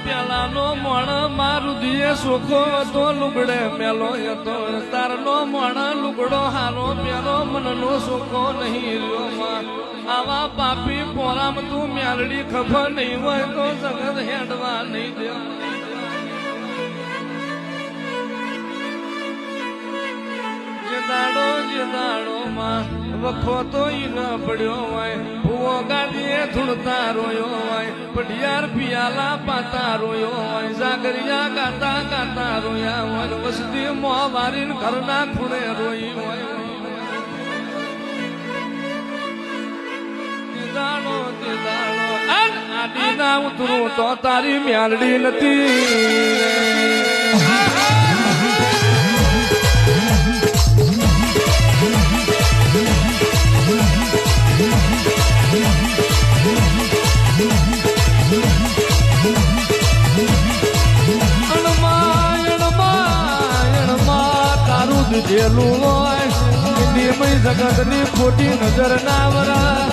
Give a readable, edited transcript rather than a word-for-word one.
પેલાનો મોણ મારું દિયે સુખો તો લુગડે મેલો હતો તારનો મોણ લુગડો હારો પેલો મનનો સુખો નહીં રહ્યો આવા પાપી પોરામ તું મેલડી ખબર નહીં હોય તો જગત હેડવા નહીં દે જે દાડો માં વખો તો ઈ ન પડ્યો હોય ભૂવો ગાડીએ ધૂળતા રોયો હોય પઢિયાર પિયાલા પાતા રોયો હોય જાગરિયા ગાતા રોયા હોય વસતી મોં વારીને ઘરના ખૂણે રોઈ હોય તે દાડો આડી ના ઉતરું તો તારી મ્યાલડી નથી જેલું હોય જગત ની ખોટી નજર ના વરા